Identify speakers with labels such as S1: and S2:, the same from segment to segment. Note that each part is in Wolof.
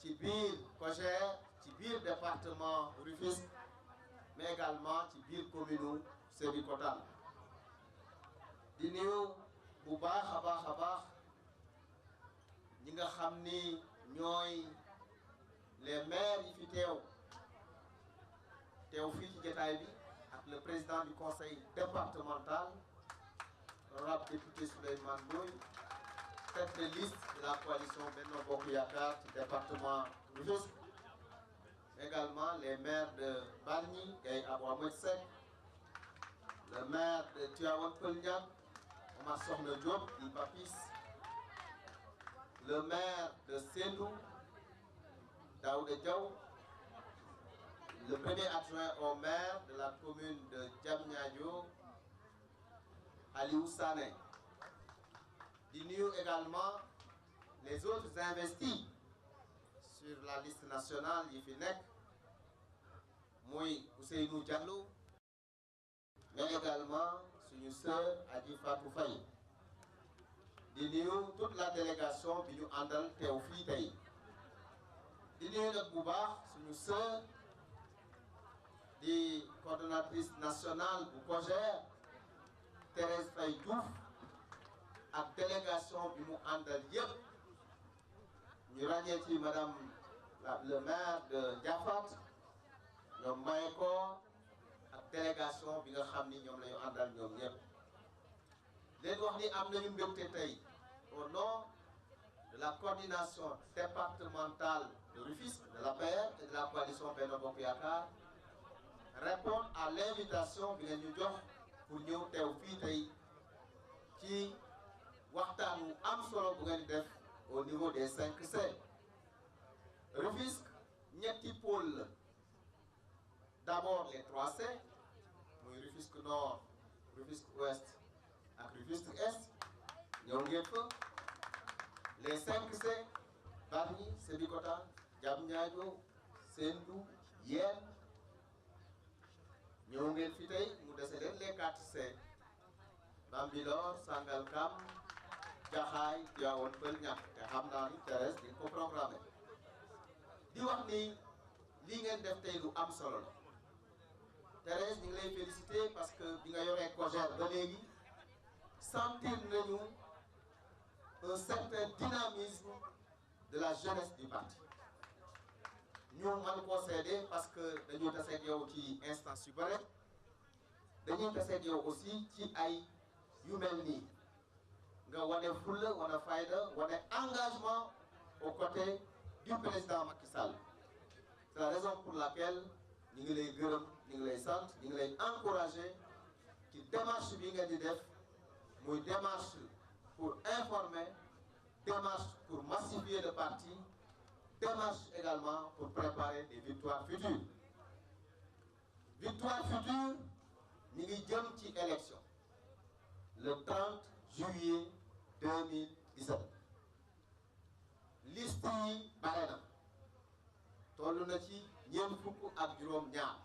S1: ci biir COJER ci biir département Rufisque mais également ci biir commune Sébikotane di nuyu bu baax a baax ñi nga xam ni ñooy les maires yi fi teew fii ci jotaay bi ak le président du conseil départemental honorable député Souleymane Ndoye, tête de liste de la coalition Benno Bokk Yaakaar ci département Rufisque, également les maires de Bargny, Gaye Abou Seck, le maire de Tivaouane Peulh Niague, Omar Sokhna Diop di Papis, le maire de Sédhiou, Daouda Diaw, le premier adjoint au maire de la commune de Diamniadio, Aliou Sané. Di nuyu également les autres investis sur la liste nationale yi fi nekk muy Ousseynou Diallo mais également suñu sœur Adji Fatou Faye. Di nuyu toute la délégation bi ñu àndal teew fii tey. Di nuyu nag bu baax suñu sœur di coordonnatrice nationale bu COJER Thérèse Faye Diouf ak délégation bi mu àndal yëpp ñu ràññee ci madame le maire de Ndiafate ñoom Mayeko ak délégation bi nga xam ni ñoom la ñu àndal ñoom ñëpp leen wax ni am nañu mbégte tey au nom de la coordination départementale de Rufisque de l'APR et de la coalition Benno Bokk Yaakaar répondre à l'invitation bi ngeen ñu jox pour ñëw teew fii tey ci waxtaan wu am solo bu ngeen def au niveau des 5C. Rufisque ñetti pôle la d'abord les 3C muy Rufisque Nord, Rufisque Ouest ak Rufisque Est ñëw ngeen fa. Les 5C Bargny, Sébikotane, Diamniadio, Sendou, Yène ñëw ngeen fi tey mu dese leen les 4C Bambilor, Sangalkam, Jaxaay, Tivaouane Peulh Niague te xam naa ni Thérèse di ko programmé di wax ni lii ngeen def tey lu am solo la. Thérèse ñu ngi lay féliciter parce que bi nga yoree COJER ba léegi sentir nañu un certain dynamisme de la jeunesse du parti. ñu mën koo seede parce que dañuy taseeg yow ci instance yu bare dañuy taseeg yow aussi ci ay yu mel nii nga wane fulla wane fayda wane engagement aux côtés du président Macky Sall. C'est la raison pour laquelle ñu ngi lay gërëm ñu ngi lay sant ñu ngi lay encourager ci démarche bi nga di def muy démarche pour informer, démarche pour massifier le parti, démarche également pour préparer des victoires futures. Victoire future, ñu ngi jëm ci élection le 30 juillet 2017. Liste yi bare na toll na ci ñeent fukk ak juróom ñaar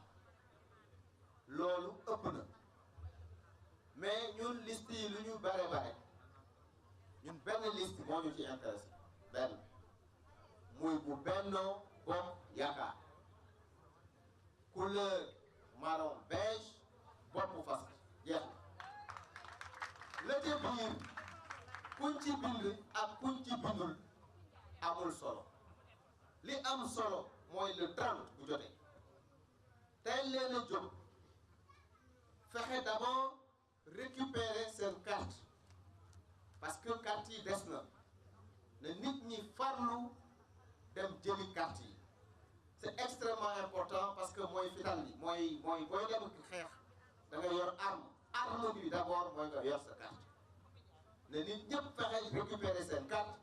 S1: loolu ëpp na mais ñun liste yi lu ñu bare ñun benn liste moo ñu ci intéressé benn muy bu Benno Bokk Yaakaar couleur marron beige boppu fas jeex na la ca biir kuñ ci bind ak kuñ ci bindul amul solo li am solo mooy le 30 bu jotee tey leen a jóg fexe d'abord récupérer seen carte parce que carte yi des na nit ñi farlu dem jëli carte yi c'est extrêmement important parce que mooy fital bi mooy booy dem xeex da nga yor arme bi d'abord mooy nga yor sa carte nit ñëpp fexe récupérer seen carte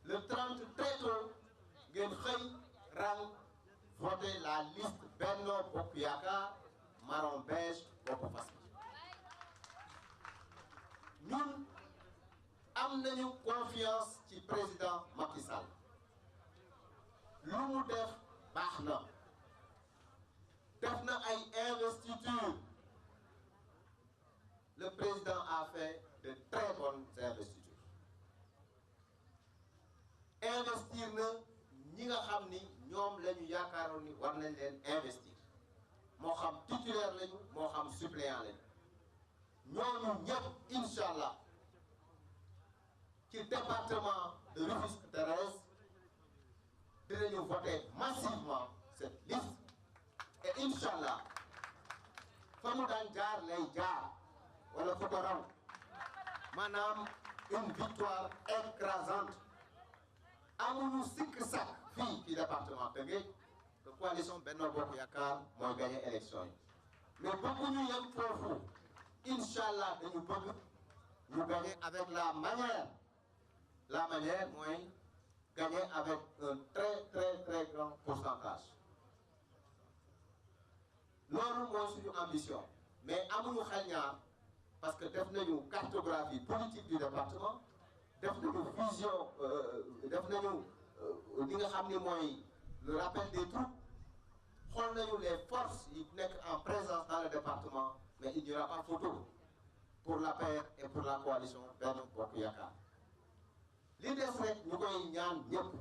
S1: le 30 très tôt ngeen xëy rang voter la liste Benno Bokk Yaakaar marron beige bopp fas ñun am nañu confiance ci président Macky Sall lu mu def baax na def na ay investiture le président a fait de très bonnes investitures investir na ñi nga xam ni ñoom la ñu yaakaaroon ni war nañ leen investir moo xam titulaire lañu moo xam suppléant lañu ñooñu ñëpp incha allah ci département de Rufisque Thérèse dinañu voter massivement cette liste et incha allah fa mu daan jaar lay jaar wala fu ko raw maanaam une victoire écrasante amuñu sikk sàkk fii ci département Tëngéej que coalition Benno Bokk Yaakaar mooy gagné élection yi mais bëgguñu yem foofu incha allah dañu bëgg ñu gagné avec la manière mooy gagné avec un très grand pourcentage loolu mooy suñu ambition mais amuñu xel ñaar parce que def nañu cartographie politique du département def nañu vision def nañu li nga xam ni mooy le rappel des troupes xool nañu les forces yi nekk en présence dans le département mais il n'y aura pas photo pour l'APR et pour la coalition Benno Bokk Yaakaar li des rek ñu koy ñaan ñëpp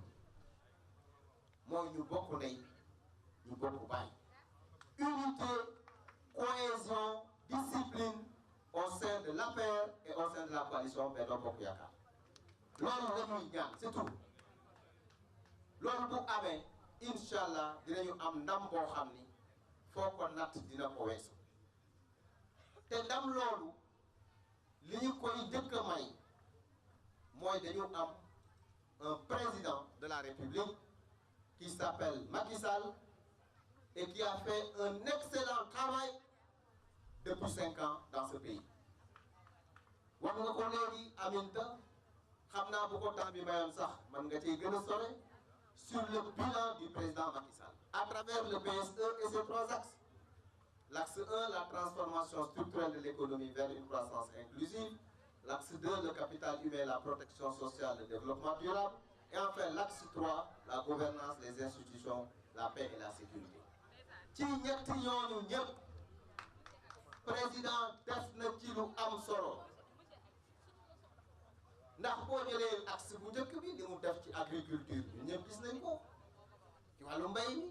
S1: mooy ñu bokk ndey ñu bokk baay unité cohésion discipline au sein de l'APR et au sein de la coalition Benno Bokk Yaakaar loolu la ñuy ñaan c'est tout loolu bu amee incha allah dinañu am ndam boo xam ni foo ko natt dina ko weesu te ndam loolu li ñu koy njëkk a may mooy dañu am un président de la République qui s'appelle Macky Sall et qui a fait un excellent travail depuis 5 ans dans ce pays wax nga ko léegi Aminta xam naa bu ko temps bi mayoon sax man nga ciy gën a sore sur le bilan du président Macky Sall à travers le PSE et ses 3 axes. L'axe 1, la transformation structurelle de l'économie vers une croissance inclusive. L'axe 2, le capital humain, la protection sociale, le développement durable. Et enfin, l'axe 3, la gouvernance, les institutions, la paix et la sécurité. ci ñetti ñooñu ñëpp président def na ci lu am solo ndax boo jëlee axe bu njëkk bi li mu def ci agriculture ñun ñëpp gis nañ ko ci wàllu mbay mi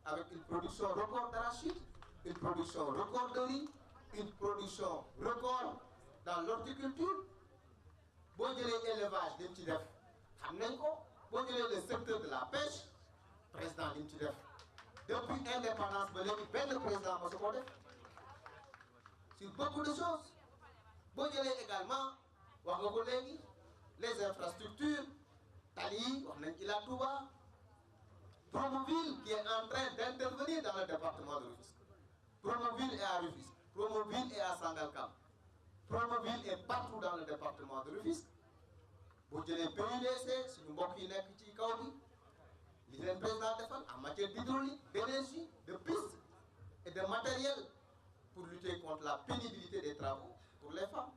S1: avec une production record d'arachide, une production record de riz, une production record dans l'horticulture. boo jëlee élevage li mu ci def xam nañ ko boo jëlee le secteur de la pêche président li mu ci def depuis indépendance ba léegi benn président mosu ko def sur beaucoup de choses boo jëlee également wax nga ko léegi les infrastructures tali wax nañ Ila Touba Promoville qui est en train d'intervenir dans le département de Rufisque. Promoville est à Rufisque, Promoville est à Sangalkam, Promoville est partout dans le département de Rufisque. boo jëlee PUDC suñu mbokk yi nekk ci kaw bi li leen président defal en matière d'hydraulique, d'énergie, de pistes et de matériel pour lutter contre la pénibilité des travaux pour les femmes.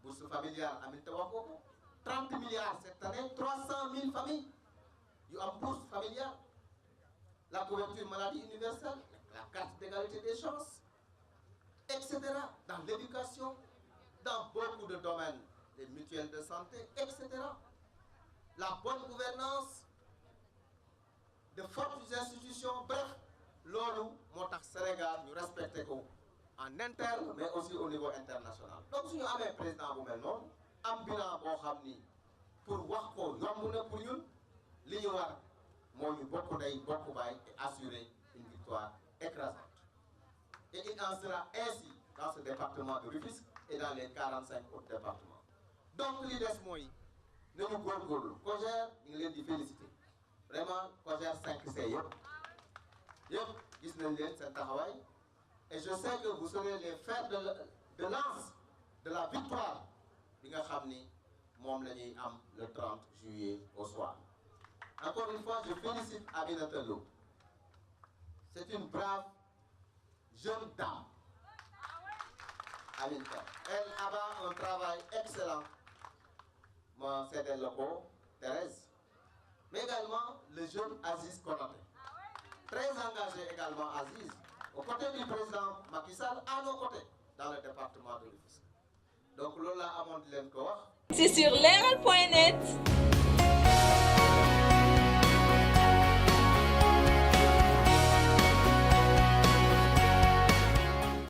S1: Bourse familiale Aminata wax ko 30 milliards cette année, 300 000 familles yu am bourse familiale. La couverture maladie universelle, la carte d'égalité des chances, etc. Dans l'éducation, dans beaucoup de domaines, les mutuelles de santé, etc. La bonne gouvernance, de fortes institutions, bref, loolu moo tax Sénégal ñu respecté ko en interne mais aussi au niveau international. Donc suñu amee président bu mel noonu am bilan boo xam ni pour wax ko yomb na pour ñun li ñu war moo ñu bokk ndey bokk baay et assurer une victoire écrasante. Et il en sera ainsi dans ce département de Rufisque et dans les 45 autres départements. Donc li des mooy nañu góorgóorlu COJER ñu ngi leen di féliciter vraiment COJER 5C yëpp gis nañ leen seen taxawaay et je sais que vous serez les fers de lance de la victoire bi nga xam ni moom la ñuy am le 30 juillet au soir. Encore une fois, je félicite Aminata Lo. C'est une brave jeune dame. Aminata. Elle a un travail excellent. Moi, c'est le loco, Thérèse. Mais également le jeune Aziz Konaté. Très engagé également Aziz. Aux côtés du président Macky Sall, à nos côtés, dans le département de Rufisque. Donc, Lola Amond Lenko.
S2: C'est sur leral.net.